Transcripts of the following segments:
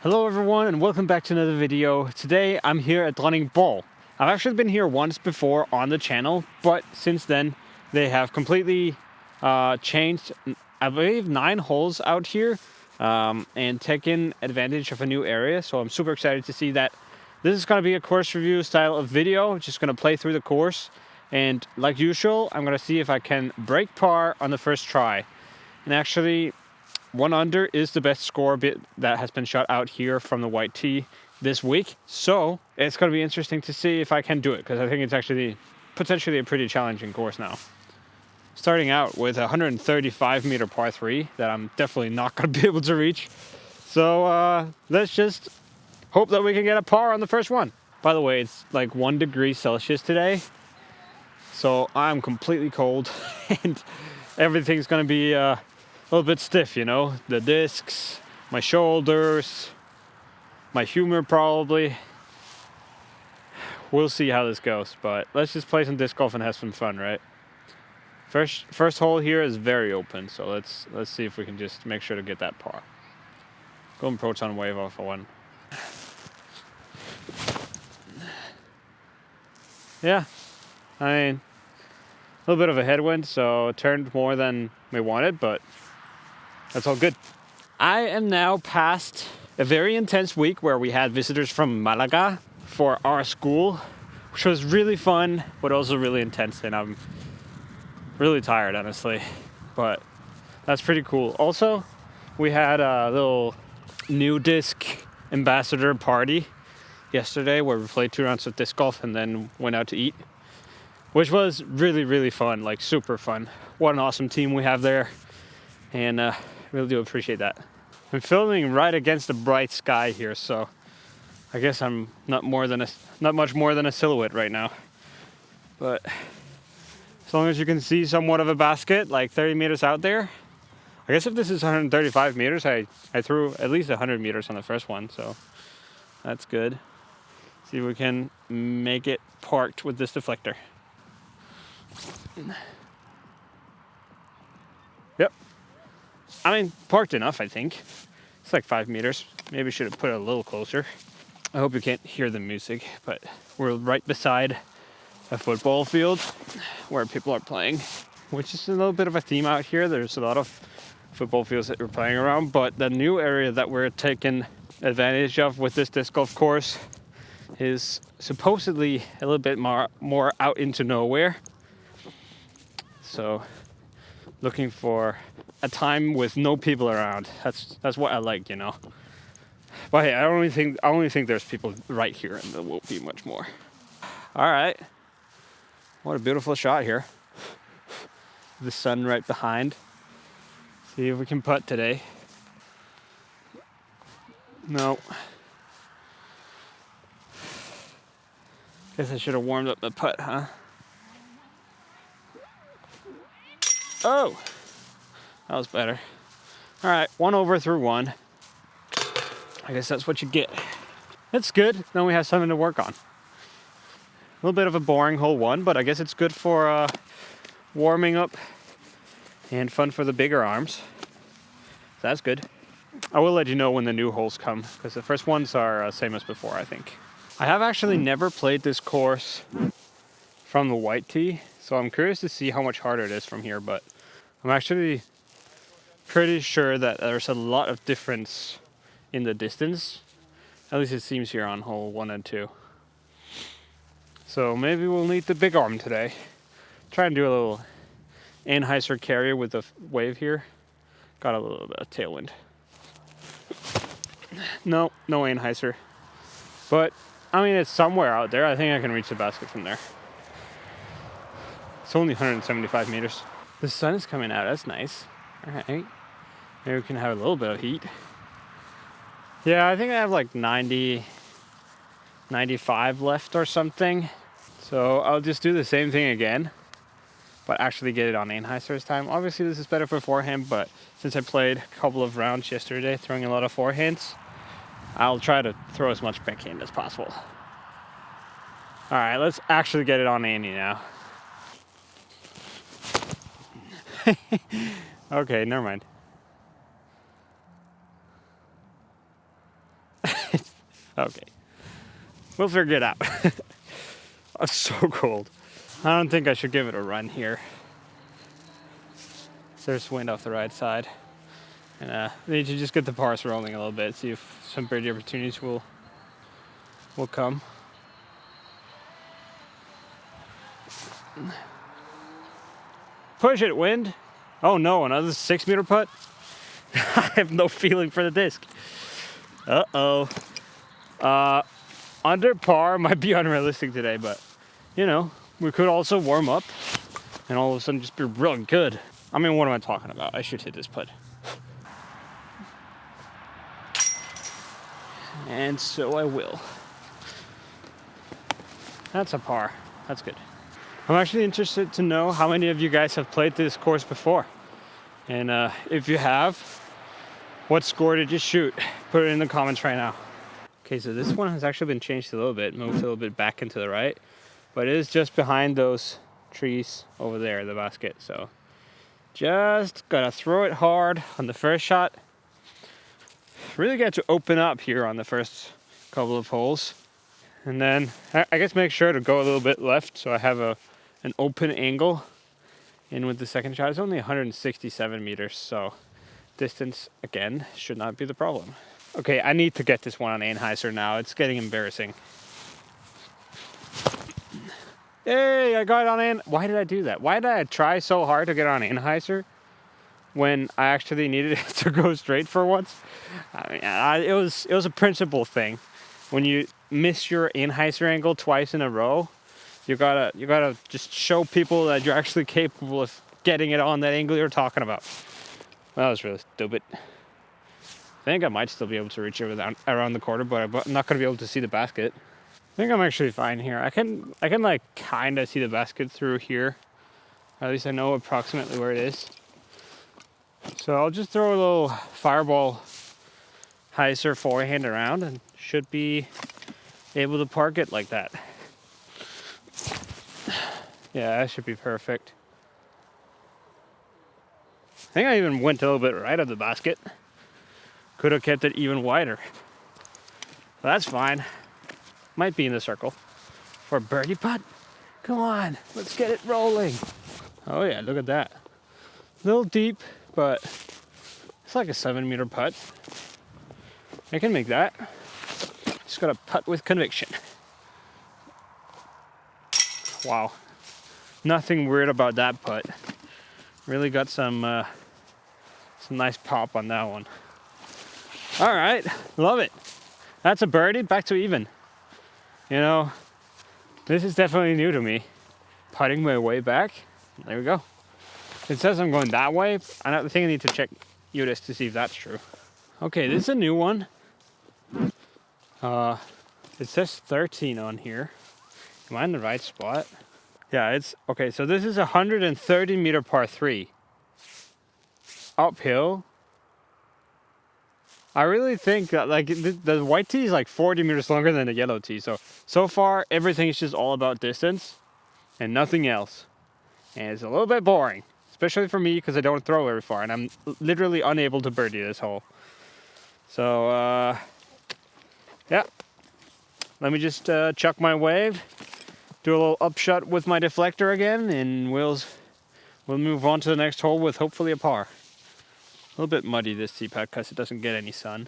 Hello everyone and welcome back to another video. Today I'm here at Dronningborg. I've actually been here once before on the channel, but since then they have completely changed, I believe, 9 holes out here and taken advantage of a new area. So I'm super excited to see that. This is going to be a course review style of video. Just going to play through the course, and like usual I'm going to see if I can break par on the first try. And actually, 1 under is the best score bit that has been shot out here from the white tee this week. So it's going to be interesting to see if I can do it, because I think it's actually potentially a pretty challenging course now. Starting out with a 135 meter par 3 that I'm definitely not going to be able to reach. So let's just hope that we can get a par on the first one. By the way, it's like 1 degree Celsius today. So I'm completely cold and everything's going to be a little bit stiff, you know, the discs, my shoulders, my humor probably. We'll see how this goes, but let's just play some disc golf and have some fun, right? First hole here is very open, so let's see if we can just make sure to get that par. Golden Proton wave off of 1. Yeah, I mean, a little bit of a headwind, so it turned more than we wanted, but that's all good. I am now past a very intense week where we had visitors from Malaga for our school, which was really fun, but also really intense, and I'm really tired, honestly, but that's pretty cool. Also, we had a little new disc ambassador party yesterday where we played 2 rounds of disc golf and then went out to eat, which was really fun, like super fun. What an awesome team we have there, and really do appreciate that. I'm filming right against the bright sky here, so I guess I'm not much more than a silhouette right now. But as long as you can see somewhat of a basket, like 30 meters out there. I guess if this is 135 meters, I threw at least 100 meters on the first one, so that's good. See if we can make it parked with this deflector. Yep. I mean, parked enough, I think. It's like 5 meters. Maybe should have put it a little closer. I hope you can't hear the music, but we're right beside a football field where people are playing, which is a little bit of a theme out here. There's a lot of football fields that we're playing around, but the new area that we're taking advantage of with this disc golf course is supposedly a little bit more out into nowhere. So looking for a time with no people around. That's what I like, you know. But hey, I only think there's people right here, and there won't be much more. All right, what a beautiful shot here. The sun right behind. See if we can putt today. No. Guess I should have warmed up the putt, huh? Oh, that was better. All right, 1 over through 1. I guess that's what you get. That's good. Then we have something to work on. A little bit of a boring hole 1, but I guess it's good for warming up and fun for the bigger arms. That's good. I will let you know when the new holes come, because the first ones are same as before, I think. I have actually never played this course from the white tee, so I'm curious to see how much harder it is from here, but I'm actually pretty sure that there's a lot of difference in the distance. At least it seems here on hole 1 and 2. So maybe we'll need the big arm today. Try and do a little Anheuser carrier with the wave here. Got a little bit of tailwind. No Anheuser. But I mean, it's somewhere out there. I think I can reach the basket from there. It's only 175 meters. The sun is coming out. That's nice. All right. Maybe we can have a little bit of heat. Yeah, I think I have like 95 left or something. So I'll just do the same thing again, but actually get it on Anheuser this time. Obviously this is better for forehand, but since I played a couple of rounds yesterday throwing a lot of forehands, I'll try to throw as much backhand as possible. All right, let's actually get it on Annie now. Okay, never mind. Okay. We'll figure it out. I'm so cold. I don't think I should give it a run here. There's wind off the right side. And we need to just get the parse rolling a little bit, see if some birdie opportunities will come. Push it, wind. Oh no, another 6-meter putt. I have no feeling for the disc. Uh-oh. Under par might be unrealistic today, but you know, we could also warm up and all of a sudden just be real good. I mean, what am I talking about? I should hit this putt. And so I will. That's a par. That's good. I'm actually interested to know how many of you guys have played this course before. And if you have, what score did you shoot? Put it in the comments right now. Okay, so this one has actually been changed a little bit, moved a little bit back into the right, but it is just behind those trees over there, the basket. So just gotta throw it hard on the first shot. Really get to open up here on the first couple of holes. And then I guess make sure to go a little bit left so I have an open angle in with the second shot. It's only 167 meters, so distance, again, should not be the problem. Okay, I need to get this one on Anheuser now. It's getting embarrassing. Hey, I got on Why did I do that? Why did I try so hard to get on Anheuser when I actually needed it to go straight for once? I mean, it was a principle thing. When you miss your Anheuser angle twice in a row, you gotta just show people that you're actually capable of getting it on that angle you're talking about. That was really stupid. I think I might still be able to reach it around the corner, but I'm not gonna be able to see the basket. I think I'm actually fine here. I can like kind of see the basket through here. At least I know approximately where it is. So I'll just throw a little fireball hyzer forehand around and should be able to park it like that. Yeah, that should be perfect. I think I even went a little bit right of the basket. Could have kept it even wider. But that's fine. Might be in the circle. For a birdie putt? Come on, let's get it rolling. Oh yeah, look at that. A little deep, but it's like a 7-meter putt. I can make that. Just gotta putt with conviction. Wow. Nothing weird about that putt. Really got some nice pop on that one. All right, love it. That's a birdie, back to even. You know, this is definitely new to me. Putting my way back. There we go. It says I'm going that way. I think I need to check UDIS to see if that's true. Okay, this is a new one. It says 13 on here. Am I in the right spot? Yeah, it's okay. So this is a 130-meter par 3. Uphill. I really think that like the white tee is like 40 meters longer than the yellow tee. So far everything is just all about distance and nothing else. And it's a little bit boring, especially for me because I don't throw very far and I'm literally unable to birdie this hole. So yeah, let me just chuck my wave, do a little upshot with my deflector again, and we'll move on to the next hole with hopefully a par. A little bit muddy this tee pad because it doesn't get any sun.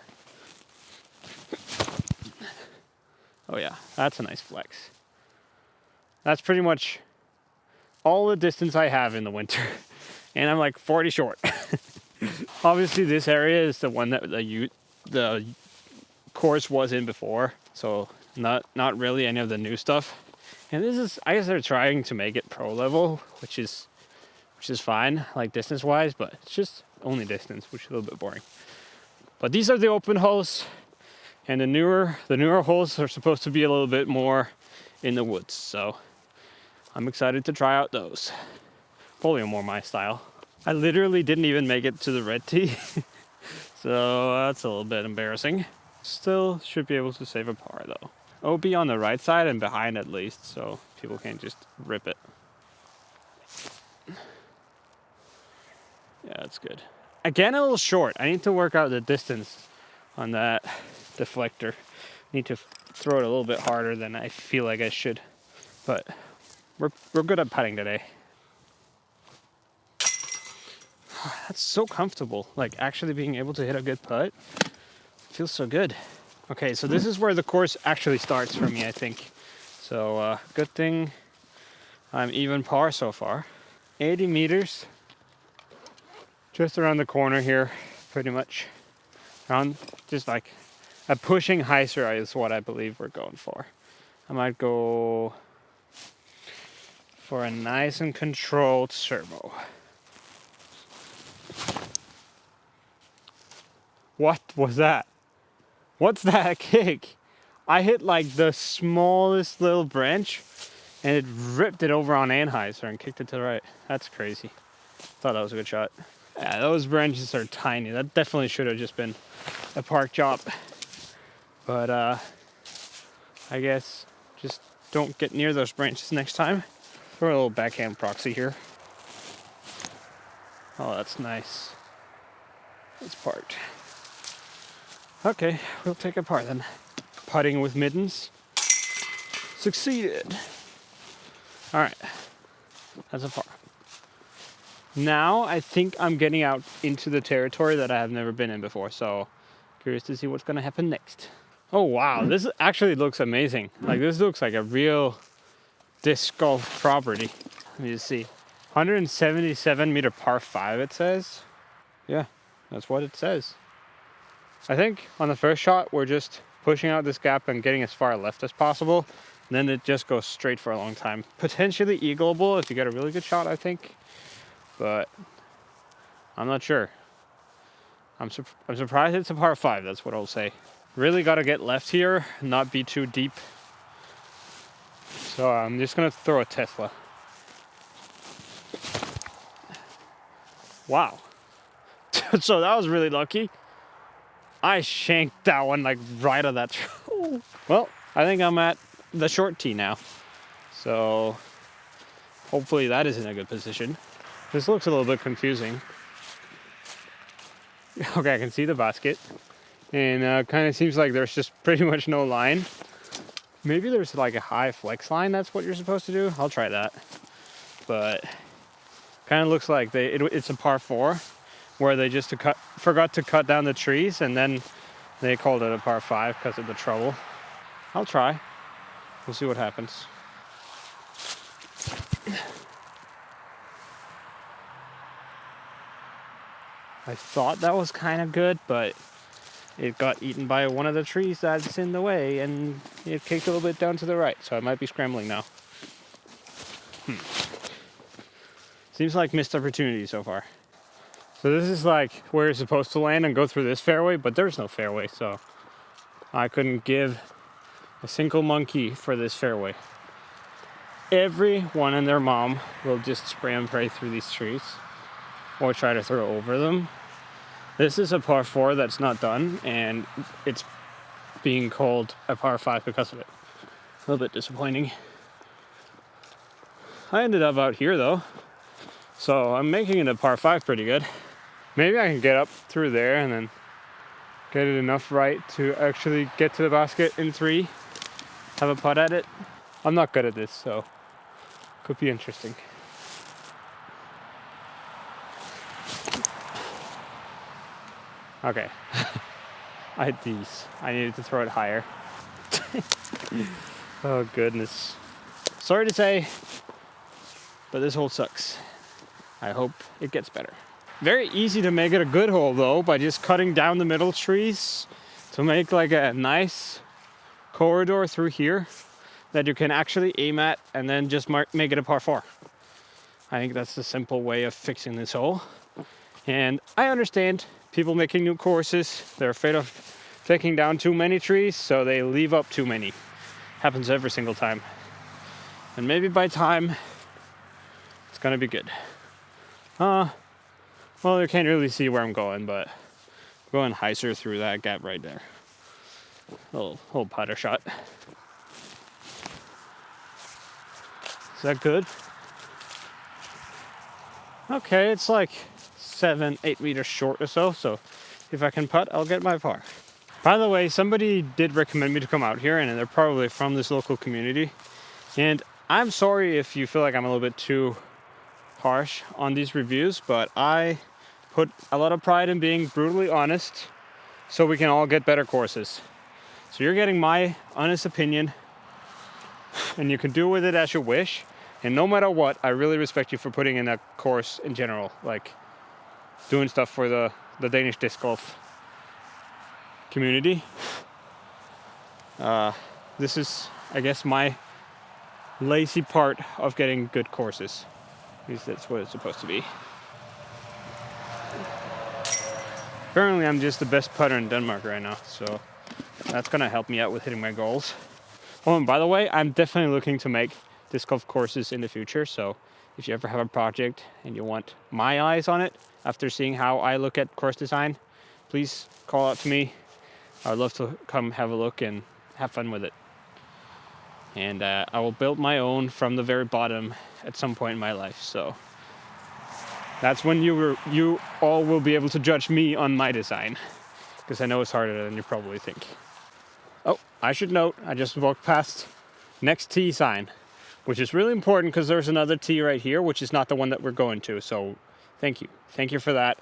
Oh yeah, that's a nice flex. That's pretty much all the distance I have in the winter. And I'm like 40 short. Obviously this area is the one that the course was in before. So not really any of the new stuff. And this is, I guess they're trying to make it pro level, which is fine, like distance wise, but it's just only distance, which is a little bit boring. But these are the open holes, and the newer holes are supposed to be a little bit more in the woods. So I'm excited to try out those. Probably more my style. I literally didn't even make it to the red tee, so that's a little bit embarrassing. Still should be able to save a par though. OB on the right side and behind at least, so people can't just rip it. Yeah, that's good. Again, a little short. I need to work out the distance on that deflector. Need to throw it a little bit harder than I feel like I should. But we're good at putting today. That's so comfortable. Like actually being able to hit a good putt feels so good. Okay, so this is where the course actually starts for me, I think. So good thing I'm even par so far. 80 meters. Just around the corner here, pretty much. Around just like a pushing hyzer is what I believe we're going for. I might go for a nice and controlled servo. What was that? What's that kick? I hit like the smallest little branch and it ripped it over on Anheuser and kicked it to the right. That's crazy. Thought that was a good shot. Yeah, those branches are tiny. That definitely should have just been a park job. But I guess just don't get near those branches next time. Throw a little backhand proxy here. Oh, that's nice. It's parked. Okay, we'll take a par then. Putting with mittens. Succeeded. All right, that's a par. Now I think I'm getting out into the territory that I have never been in before. So curious to see what's gonna happen next. Oh wow, this actually looks amazing. Like this looks like a real disc golf property. Let me just see. 177 meter par 5 it says. Yeah, that's what it says. I think on the first shot we're just pushing out this gap and getting as far left as possible. And then it just goes straight for a long time. Potentially eagleable if you get a really good shot, I think. But I'm not sure. I'm surprised it's a par 5, that's what I'll say. Really got to get left here, not be too deep. So I'm just going to throw a Tesla. Wow. So that was really lucky. I shanked that one like right on that. Well, I think I'm at the short tee now. So hopefully that is in a good position. This looks a little bit confusing. Okay, I can see the basket. And kind of seems like there's just pretty much no line. Maybe there's like a high flex line, that's what you're supposed to do. I'll try that. But kind of looks like it's a par 4 where they just forgot to cut down the trees and then they called it a par 5 because of the trouble. I'll try. We'll see what happens. I thought that was kind of good, but it got eaten by one of the trees that's in the way and it kicked a little bit down to the right, so I might be scrambling now. Seems like missed opportunity so far. So this is like where you're supposed to land and go through this fairway, but there's no fairway, so I couldn't give a single monkey for this fairway. Everyone and their mom will just spray and pray through these trees or try to throw over them. This is a par 4 that's not done, and it's being called a par 5 because of it. A little bit disappointing. I ended up out here though, so I'm making it a par 5 pretty good. Maybe I can get up through there and then get it enough right to actually get to the basket in 3, have a putt at it. I'm not good at this, so could be interesting. Okay, I hit these. I needed to throw it higher. Oh goodness. Sorry to say, but this hole sucks. I hope it gets better. Very easy to make it a good hole though, by just cutting down the middle trees to make like a nice corridor through here that you can actually aim at and then just make it a par 4. I think that's the simple way of fixing this hole. And I understand people making new courses, they're afraid of taking down too many trees, so they leave up too many. Happens every single time. And maybe by time, it's gonna be good. Well, you can't really see where I'm going, but I'm going hyzer through that gap right there. Little putter shot. Is that good? Okay, it's like 7-8 meters short or so, so if I can putt, I'll get my par. By the way, somebody did recommend me to come out here, and they're probably from this local community. And I'm sorry if you feel like I'm a little bit too harsh on these reviews, but I put a lot of pride in being brutally honest so we can all get better courses. So you're getting my honest opinion, and you can do with it as you wish. And no matter what, I really respect you for putting in that course in general, like doing stuff for the Danish disc golf community. This is, I guess, my lazy part of getting good courses. At least that's what it's supposed to be. Currently, I'm just the best putter in Denmark right now, so that's gonna help me out with hitting my goals. Oh, and by the way, I'm definitely looking to make disc golf courses in the future, so if you ever have a project and you want my eyes on it after seeing how I look at course design, please call out to me. I'd love to come have a look and have fun with it. And I will build my own from the very bottom at some point in my life. So that's when you all will be able to judge me on my design, because I know it's harder than you probably think. Oh, I should note, I just walked past next tee sign, which is really important because there's another tee right here, which is not the one that we're going to. So thank you for that.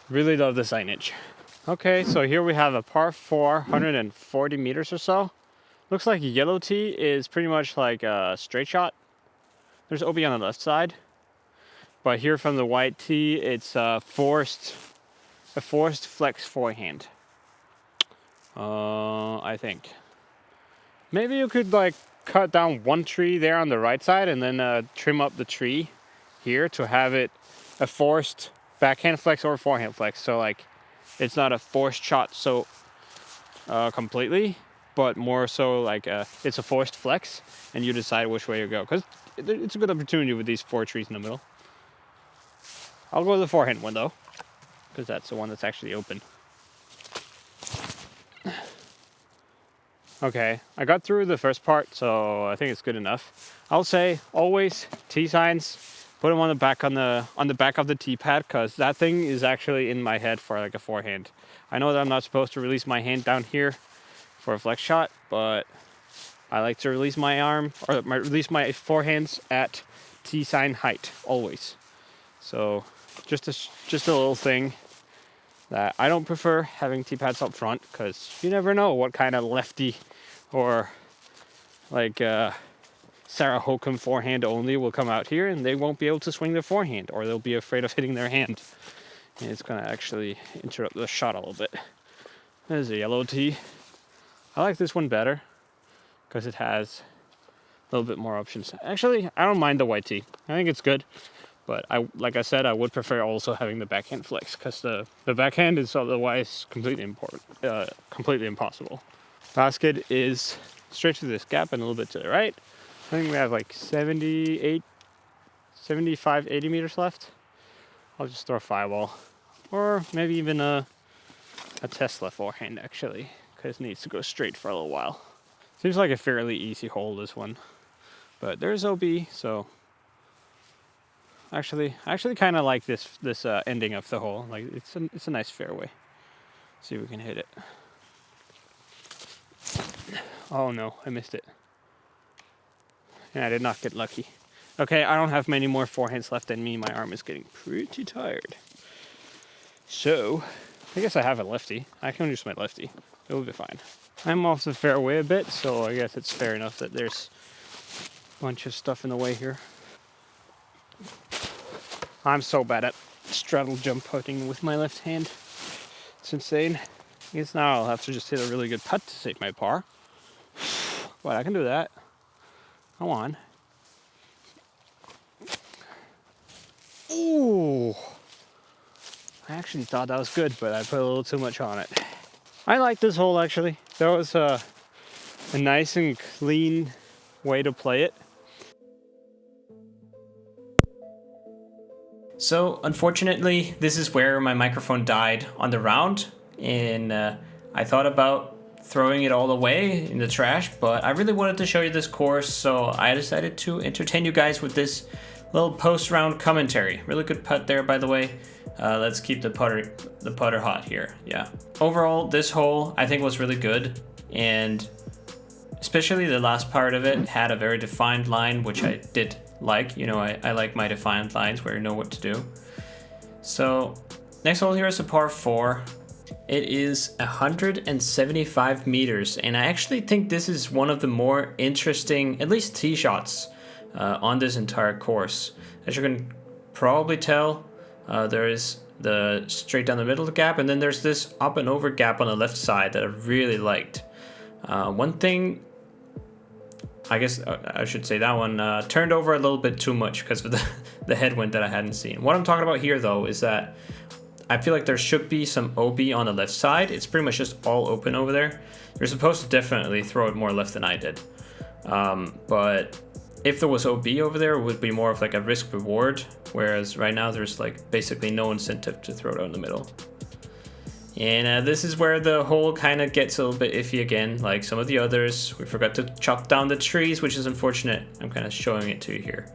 Really love the signage. Okay, so here we have a par 4, 140 meters or so. Looks like a yellow tee is pretty much like a straight shot. There's OB on the left side. But here from the white tee, it's a forced flex forehand. I think. Maybe you could like cut down one tree there on the right side and then trim up the tree here to have it a forced backhand flex or forehand flex. So like it's not a forced shot so completely, but more so like it's a forced flex and you decide which way you go. Because it's a good opportunity with these 4 trees in the middle. I'll go with the forehand one though, because that's the one that's actually open. Okay, I got through the first part, so I think it's good enough. I'll say always tee signs, put them on the back of the tee pad, because that thing is actually in my head for like a forehand. I know that I'm not supposed to release my hand down here for a flex shot, but I like to release my arm or release my forehands at tee sign height always. So just a little thing that I don't prefer having tee pads up front, because you never know what kind of lefty or like Sarah Hokum forehand only will come out here and they won't be able to swing their forehand, or they'll be afraid of hitting their hand. And it's going to actually interrupt the shot a little bit. There's a yellow tee. I like this one better because it has a little bit more options. Actually, I don't mind the white tee. I think it's good. But like I said, I would prefer also having the backhand flex, because the backhand is otherwise completely impossible. Basket is straight to this gap and a little bit to the right. I think we have like 75, 80 meters left. I'll just throw a 5-ball, or maybe even a Tesla forehand actually, because it needs to go straight for a little while. Seems like a fairly easy hole, this one, but there's OB, so. Actually, I actually kind of like this ending of the hole. Like it's a nice fairway. See if we can hit it. Oh no, I missed it. And I did not get lucky. Okay, I don't have many more forehands left in me. My arm is getting pretty tired. So, I guess I have a lefty. I can use my lefty. It will be fine. I'm off the fairway a bit, so I guess it's fair enough that there's a bunch of stuff in the way here. I'm so bad at straddle jump putting with my left hand. It's insane. I guess now I'll have to just hit a really good putt to save my par. But I can do that. Come on. Ooh. I actually thought that was good, but I put a little too much on it. I like this hole actually. That was a nice and clean way to play it. So unfortunately, this is where my microphone died on the round, and I thought about throwing it all away in the trash, but I really wanted to show you this course, so I decided to entertain you guys with this little post-round commentary. Really good putt there, by the way. Let's keep the putter hot here. Yeah. Overall, this hole I think was really good, and especially the last part of it had a very defined line, which I did like. You know, I like my defined lines where you know what to do. So next hole here is a par 4. It is 175 meters, and I actually think this is one of the more interesting, at least tee shots, on this entire course. As you can probably tell, there is the straight down the middle gap, and then there's this up and over gap on the left side that I really liked. One thing, I guess I should say that one turned over a little bit too much because of the headwind that I hadn't seen. What I'm talking about here, though, is that I feel like there should be some OB on the left side. It's pretty much just all open over there. You're supposed to definitely throw it more left than I did. But if there was OB over there, it would be more of like a risk reward. Whereas right now there's like basically no incentive to throw it out in the middle. And this is where the hole kind of gets a little bit iffy again. Like some of the others, we forgot to chop down the trees, which is unfortunate. I'm kind of showing it to you here.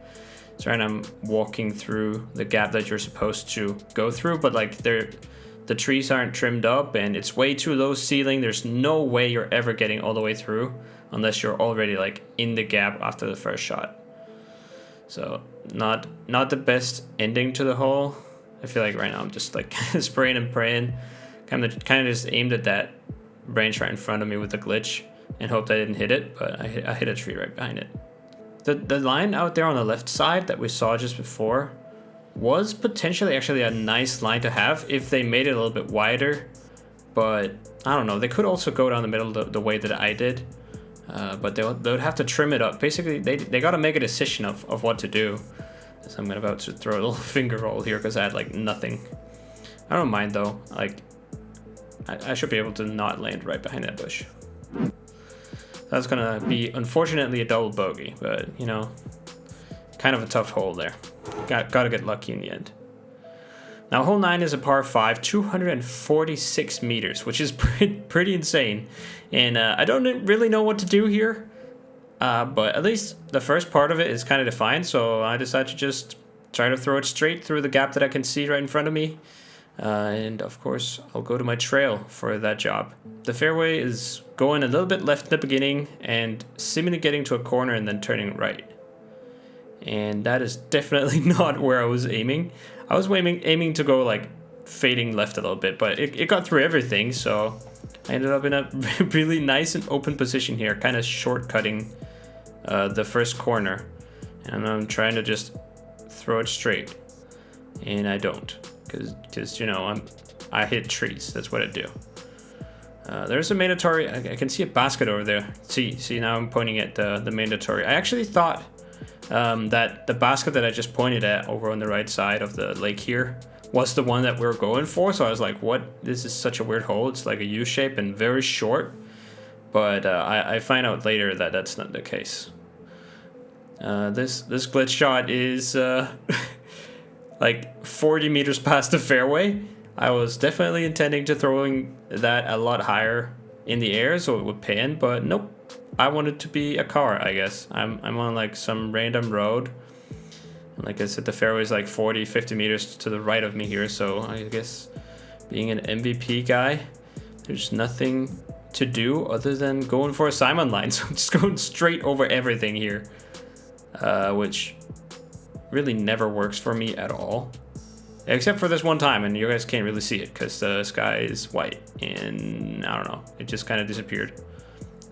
So right now I'm walking through the gap that you're supposed to go through, but like the trees aren't trimmed up and it's way too low ceiling. There's no way you're ever getting all the way through unless you're already like in the gap after the first shot. So not the best ending to the hole. I feel like right now I'm just like spraying and praying. Kind of just aimed at that branch right in front of me with the glitch and hoped I didn't hit it, but I hit a tree right behind it. The line out there on the left side that we saw just before was potentially actually a nice line to have if they made it a little bit wider, but I don't know. They could also go down the middle the way that I did, but they would have to trim it up. Basically, they got to make a decision of what to do. So I'm about to throw a little finger roll here because I had like nothing. I don't mind though. Like I should be able to not land right behind that bush. That's gonna be unfortunately a double bogey, but you know, kind of a tough hole there. Gotta get lucky in the end. Now hole 9 is a par 5, 246 meters, which is pretty insane. And I don't really know what to do here, but at least the first part of it is kind of defined, so I decided to just try to throw it straight through the gap that I can see right in front of me. And of course, I'll go to my trail for that job. The fairway is going a little bit left in the beginning and seemingly getting to a corner and then turning right. And that is definitely not where I was aiming. I was aiming to go like fading left a little bit, but it got through everything, so I ended up in a really nice and open position here, kind of shortcutting the first corner. And I'm trying to just throw it straight, and I don't. Because you know, I hit trees. That's what I do. There's a mandatory. I can see a basket over there. See now I'm pointing at the mandatory. I actually thought that the basket that I just pointed at over on the right side of the lake here was the one that we were going for. So I was like, what? This is such a weird hole. It's like a U shape and very short. But I find out later that that's not the case. This glitch shot is like 40 meters past the fairway. I was definitely intending to throwing that a lot higher in the air so it would pan, but nope. I wanted to be a car, I guess. I'm on like some random road. And like I said, the fairway is like 40, 50 meters to the right of me here, so I guess being an MVP guy, there's nothing to do other than going for a Simon line. So I'm just going straight over everything here, which really never works for me at all, except for this one time, and you guys can't really see it because the sky is white and I don't know, it just kind of disappeared.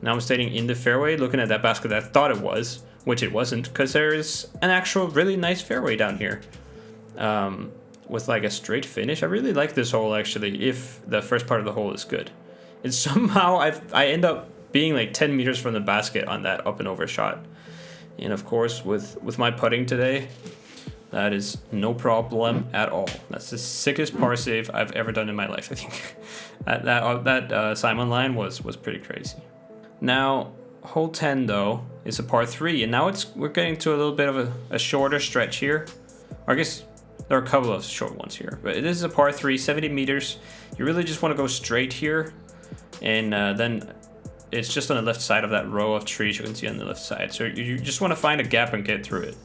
Now I'm standing in the fairway looking at that basket that I thought it was, which it wasn't, because there's an actual really nice fairway down here with like a straight finish. I really like this hole actually if the first part of the hole is good. And somehow I end up being like 10 meters from the basket on that up and over shot. And of course, with my putting today, that is no problem at all. That's the sickest par save I've ever done in my life. I think that Simon line was pretty crazy. Now, hole 10 though is a par 3, and now we're getting to a little bit of a shorter stretch here. Or I guess there are a couple of short ones here, but this is a par 3, 70 meters. You really just want to go straight here, and then it's just on the left side of that row of trees you can see on the left side. So you just want to find a gap and get through it.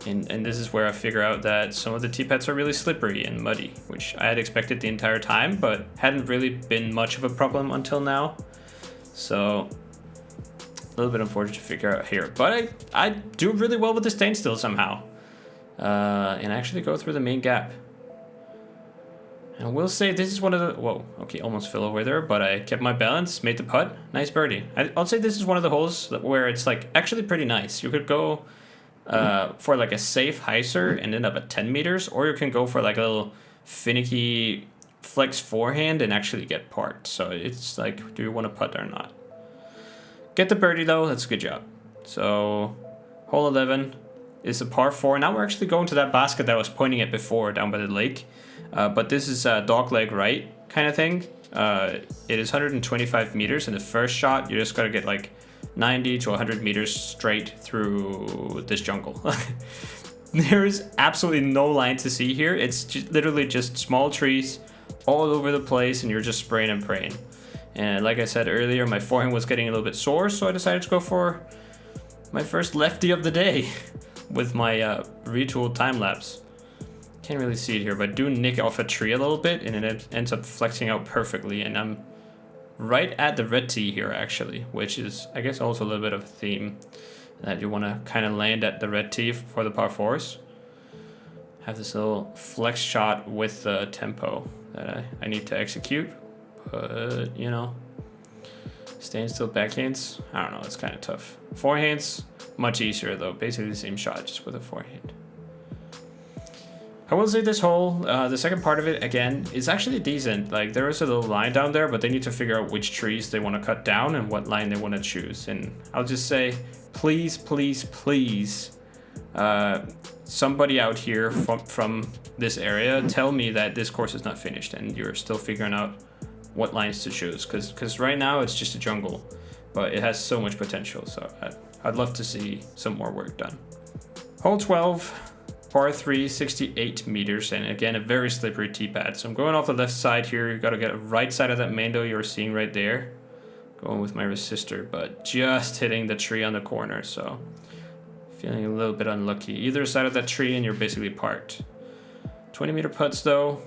And this is where I figure out that some of the tee pads are really slippery and muddy, which I had expected the entire time, but hadn't really been much of a problem until now. So a little bit unfortunate to figure out here, but I do really well with the standstill somehow. And actually go through the main gap. And we'll say this is one of the, whoa, okay, almost fell over there, but I kept my balance, made the putt, nice birdie. I'll say this is one of the holes where it's like actually pretty nice. You could go for like a safe hyzer and end up at 10 meters, or you can go for like a little finicky flex forehand and actually get parked. So it's like, do you want to putt or not? Get the birdie though, that's a good job. So hole 11 is a par 4. Now we're actually going to that basket that I was pointing at before down by the lake. But this is a dog leg right kind of thing. It is 125 meters, and the first shot you just gotta get like 90 to 100 meters straight through this jungle. There is absolutely no line to see here. It's literally just small trees all over the place, and you're just spraying and praying. And like I said earlier, my forehand was getting a little bit sore, so I decided to go for my first lefty of the day with my retooled time lapse. Can't really see it here, but do nick off a tree a little bit, and it ends up flexing out perfectly. And I'm right at the red tee here, actually, which is, I guess, also a little bit of a theme that you want to kind of land at the red tee for the par 4s. Have this little flex shot with the tempo that I need to execute, but you know, standstill backhands, I don't know, it's kind of tough. Forehands, much easier though, basically the same shot, just with a forehand. I will say this hole, the second part of it, again, is actually decent. Like, there is a little line down there, but they need to figure out which trees they want to cut down and what line they want to choose. And I'll just say, please, please, please, somebody out here from this area, tell me that this course is not finished and you're still figuring out what lines to choose. Because right now, it's just a jungle, but it has so much potential. So I'd love to see some more work done. Hole 12. Par 3, 68 meters, and again, a very slippery tee pad. So I'm going off the left side here. You've got to get right side of that mando you're seeing right there. Going with my resistor, but just hitting the tree on the corner. So feeling a little bit unlucky. Either side of that tree and you're basically parked. 20 meter putts though.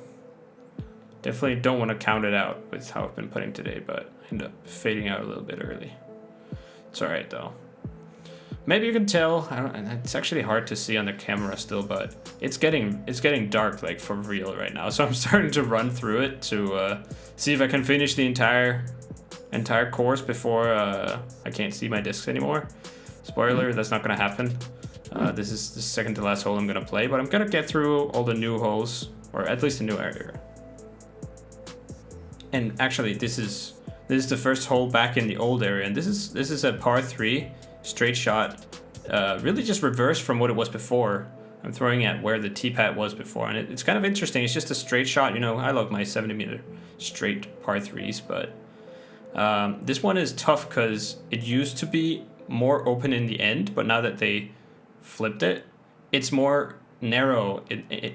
Definitely don't want to count it out with how I've been putting today, but I end up fading out a little bit early. It's all right though. Maybe you can tell, it's actually hard to see on the camera still, but it's getting dark, like, for real right now. So I'm starting to run through it to see if I can finish the entire course before I can't see my discs anymore. Spoiler, that's not gonna happen. This is the second to last hole I'm gonna play, but I'm gonna get through all the new holes, or at least the new area. And actually, this is the first hole back in the old area, and this is a par 3. Straight shot, really just reversed from what it was before. I'm throwing at where the tee pad was before, and it's kind of interesting. It's just a straight shot. You know, I love my 70 meter straight par 3s, but this one is tough because it used to be more open in the end, but now that they flipped it, it's more narrow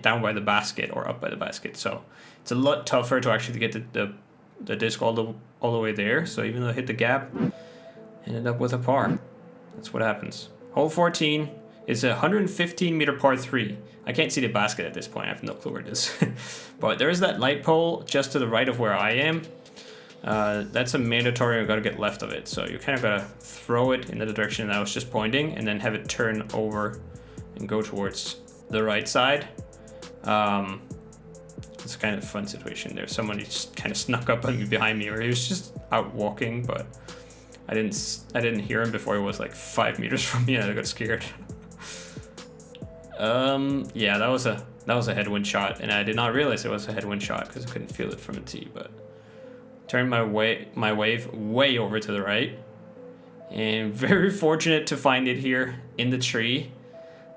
down by the basket or up by the basket. So it's a lot tougher to actually get the disc all the way there. So even though I hit the gap, ended up with a par. That's what happens. Hole 14 is a 115 meter par 3. I can't see the basket at this point. I have no clue where it is. But there is that light pole just to the right of where I am. That's a mandatory. I've got to get left of it. So you kind of got to throw it in the direction that I was just pointing and then have it turn over and go towards the right side. It's kind of a fun situation there. Someone just kind of snuck up on me behind me, or he was just out walking, but I didn't hear him before he was like 5 meters from me, and I got scared. Yeah, that was a headwind shot, and I did not realize it was a headwind shot because I couldn't feel it from the tee. But turned my wave way over to the right, and very fortunate to find it here in the tree.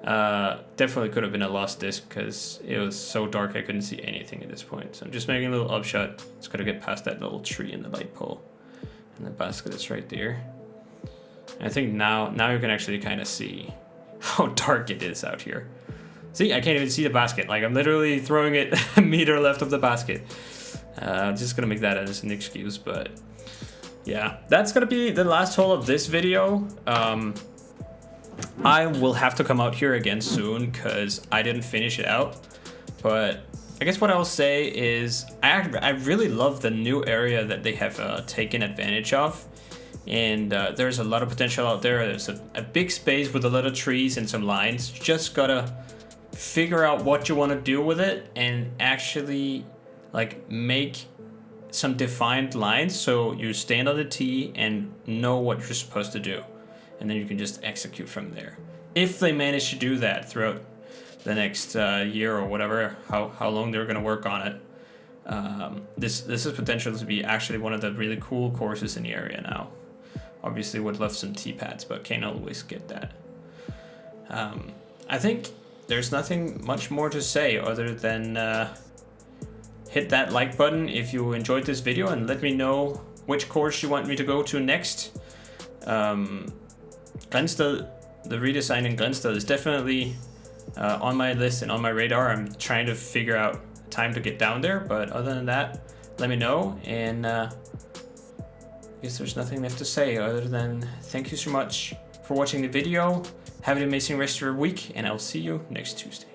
Definitely could have been a lost disc because it was so dark I couldn't see anything at this point. So I'm just making a little upshot. Just gotta get past that little tree in the light pole. And the basket is right there. And I think now you can actually kind of see how dark it is out here. See, I can't even see the basket. Like, I'm literally throwing it a meter left of the basket. I'm just gonna make that as an excuse, but yeah, that's gonna be the last hole of this video. I will have to come out here again soon because I didn't finish it out. But I guess what I'll say is I really love the new area that they have taken advantage of. And there's a lot of potential out there. There's a big space with a lot of trees and some lines. You just gotta figure out what you want to do with it and actually like make some defined lines so you stand on the tee and know what you're supposed to do, and then you can just execute from there. If they manage to do that throughout the next year or whatever, how long they're going to work on it, this is potential to be actually one of the really cool courses in the area now. Obviously would love some tee pads, but can't always get that. I think there's nothing much more to say other than hit that like button if you enjoyed this video and let me know which course you want me to go to next. Grænsted, the redesign in Grænsted is definitely on my list and on my radar. I'm trying to figure out time to get down there, but other than that, let me know. And I guess there's nothing left to say other than thank you so much for watching the video. Have an amazing rest of your week, and I'll see you next Tuesday.